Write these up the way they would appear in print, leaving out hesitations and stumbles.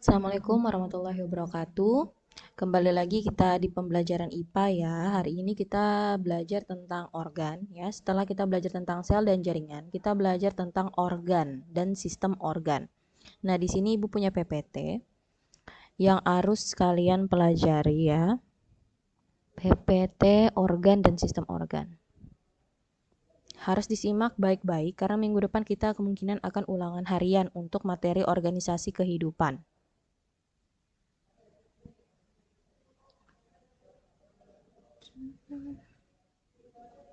Assalamualaikum warahmatullahi wabarakatuh. Kembali lagi kita di pembelajaran IPA ya. Hari ini kita belajar tentang organ ya. Setelah kita belajar tentang sel dan jaringan, kita belajar tentang organ dan sistem organ. Nah, di sini Ibu punya PPT yang harus kalian pelajari ya. PPT organ dan sistem organ. Harus disimak baik-baik karena minggu depan kita kemungkinan akan ulangan harian untuk materi organisasi kehidupan.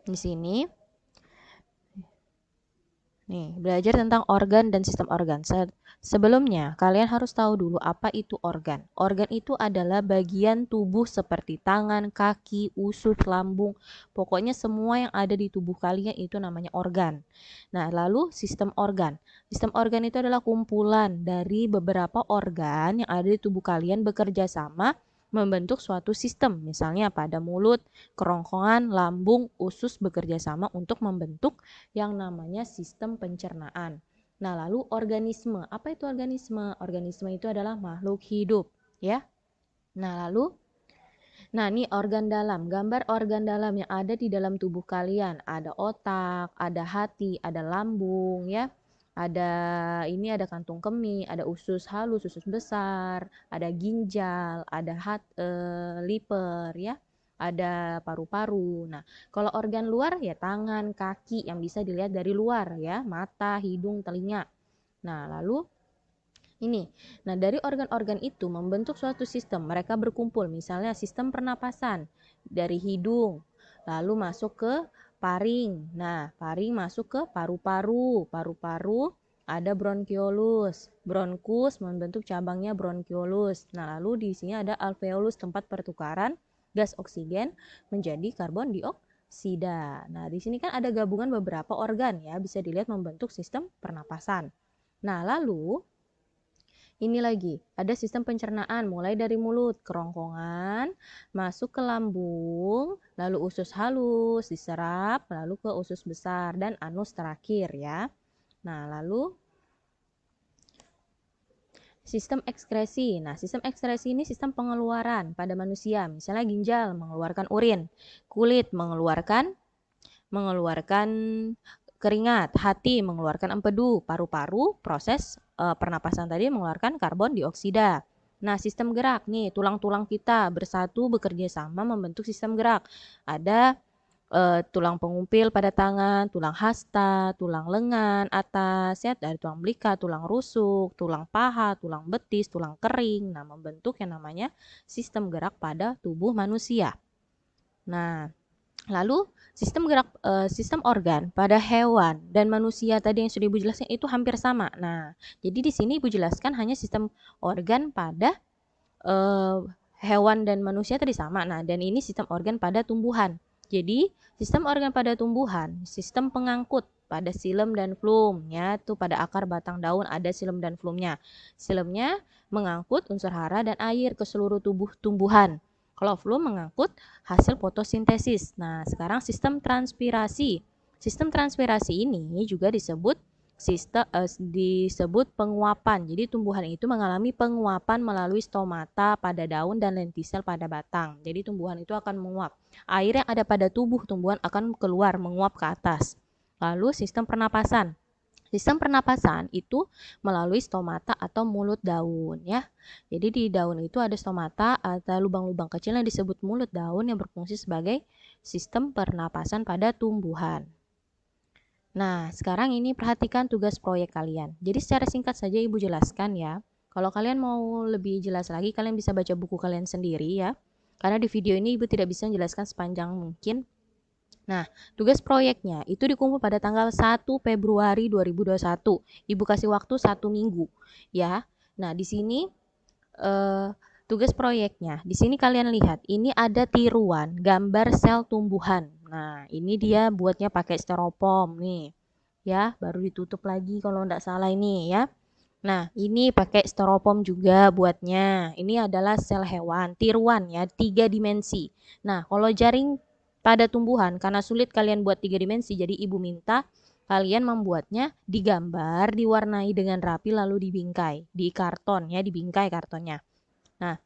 Di sini nih, belajar tentang organ dan sistem organ. Sebelumnya, kalian harus tahu dulu apa itu organ. Organ itu adalah bagian tubuh seperti tangan, kaki, usus, lambung. Pokoknya semua yang ada di tubuh kalian itu namanya organ. Nah, lalu sistem organ. Sistem organ itu adalah kumpulan dari beberapa organ yang ada di tubuh kalian bekerja sama membentuk suatu sistem. Misalnya pada mulut, kerongkongan, lambung, usus bekerja sama untuk membentuk yang namanya sistem pencernaan. Nah, lalu organisme. Apa itu organisme? Organisme itu adalah makhluk hidup, ya. Nah, lalu ini organ dalam. Gambar organ dalam yang ada di dalam tubuh kalian. Ada otak, ada hati, ada lambung, ya. Ada kantung kemih, ada usus halus, usus besar, ada ginjal, ada liver ya, ada paru-paru. Nah, kalau organ luar ya tangan, kaki yang bisa dilihat dari luar ya, mata, hidung, telinga. Nah, lalu ini. Nah, dari organ-organ itu membentuk suatu sistem. Mereka berkumpul, misalnya sistem pernapasan dari hidung, lalu masuk ke paring. Nah, paring masuk ke paru-paru. Paru-paru ada bronkiolus. Bronkus membentuk cabangnya bronkiolus. Nah, lalu di sini ada alveolus, tempat pertukaran gas oksigen menjadi karbon dioksida. Nah, di sini kan ada gabungan beberapa organ ya, bisa dilihat membentuk sistem pernapasan. Nah, lalu ini lagi, ada sistem pencernaan mulai dari mulut, kerongkongan, masuk ke lambung, lalu usus halus, diserap, lalu ke usus besar dan anus terakhir ya. Nah, lalu sistem ekskresi. Nah, sistem ekskresi ini sistem pengeluaran pada manusia. Misalnya ginjal mengeluarkan urin, kulit mengeluarkan keringat, hati mengeluarkan empedu, paru-paru proses pernapasan tadi mengeluarkan karbon dioksida. Nah, sistem gerak nih, tulang-tulang kita bersatu bekerja sama membentuk sistem gerak. Ada tulang pengumpil pada tangan, tulang hasta, tulang lengan atas, ya, dari tulang belika, tulang rusuk, tulang paha, tulang betis, tulang kering. Nah, membentuk yang namanya sistem gerak pada tubuh manusia. Nah, lalu sistem organ pada hewan dan manusia tadi yang sudah Ibu jelaskan itu hampir sama. Nah, jadi di sini Ibu jelaskan hanya sistem organ pada hewan dan manusia tadi sama. Nah, dan ini sistem organ pada tumbuhan. Jadi, sistem organ pada tumbuhan, sistem pengangkut pada xilem dan flum ya, tuh pada akar batang daun ada xilem dan flumnya. Xilemnya mengangkut unsur hara dan air ke seluruh tubuh tumbuhan. Kalau flum mengangkut hasil fotosintesis. Nah, sekarang sistem transpirasi. Sistem transpirasi ini juga disebut penguapan. Jadi tumbuhan itu mengalami penguapan melalui stomata pada daun dan lentisel pada batang. Jadi tumbuhan itu akan menguap. Air yang ada pada tubuh tumbuhan akan keluar menguap ke atas. Lalu sistem pernapasan. Sistem pernapasan itu melalui stomata atau mulut daun ya. Jadi di daun itu ada stomata atau lubang-lubang kecil yang disebut mulut daun yang berfungsi sebagai sistem pernapasan pada tumbuhan. Nah, sekarang ini perhatikan tugas proyek kalian. Jadi secara singkat saja Ibu jelaskan ya. Kalau kalian mau lebih jelas lagi, kalian bisa baca buku kalian sendiri ya. Karena di video ini Ibu tidak bisa menjelaskan sepanjang mungkin. Nah, tugas proyeknya itu dikumpul pada tanggal 1 Februari 2021. Ibu kasih waktu 1 minggu ya. Nah, di sini tugas proyeknya. Di sini kalian lihat, ini ada tiruan gambar sel tumbuhan. Nah, ini dia buatnya pakai styrofoam nih. Ya, baru ditutup lagi kalau enggak salah ini ya. Nah, ini pakai styrofoam juga buatnya. Ini adalah sel hewan, tiruan ya, 3 dimensi. Nah, kalau jaring pada tumbuhan, karena sulit kalian buat 3 dimensi, jadi Ibu minta Kalian membuatnya digambar, diwarnai dengan rapi lalu dibingkai di karton ya, dibingkai kartonnya. Nah,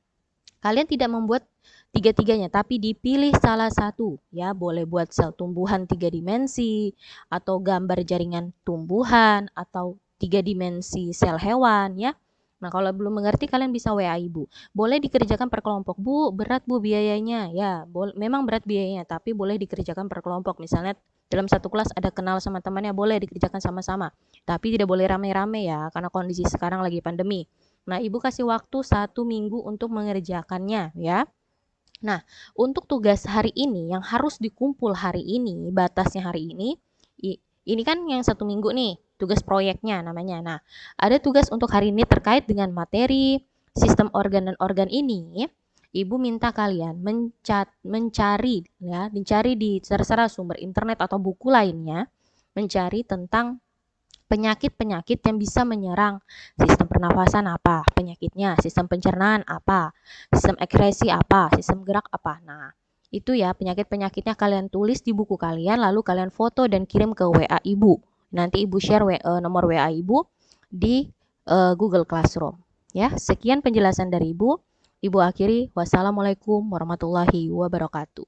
kalian tidak membuat tiga-tiganya, tapi dipilih salah satu ya. Boleh buat sel tumbuhan 3 dimensi, atau gambar jaringan tumbuhan, atau 3 dimensi sel hewan ya. Nah, kalau belum mengerti kalian bisa WA ibu. Boleh dikerjakan per kelompok. Bu, berat bu biayanya. Ya, memang berat biayanya, tapi boleh dikerjakan per kelompok. Misalnya dalam satu kelas ada kenal sama temannya, boleh dikerjakan sama-sama. Tapi tidak boleh rame-rame ya, karena kondisi sekarang lagi pandemi. Nah, ibu kasih waktu 1 minggu untuk mengerjakannya ya. Nah, untuk tugas hari ini yang harus dikumpul hari ini, batasnya hari ini kan yang 1 minggu nih, tugas proyeknya namanya. Nah, ada tugas untuk hari ini terkait dengan materi, sistem organ dan organ ini. Ibu minta kalian mencari ya, mencari di terserah sumber internet atau buku lainnya, mencari tentang penyakit-penyakit yang bisa menyerang sistem pernafasan apa, penyakitnya, sistem pencernaan apa, sistem ekskresi apa, sistem gerak apa. Nah, itu ya penyakit-penyakitnya kalian tulis di buku kalian, lalu kalian foto dan kirim ke WA ibu. Nanti ibu share nomor WA ibu di Google Classroom. Ya, sekian penjelasan dari ibu. Ibu akhiri, wassalamualaikum warahmatullahi wabarakatuh.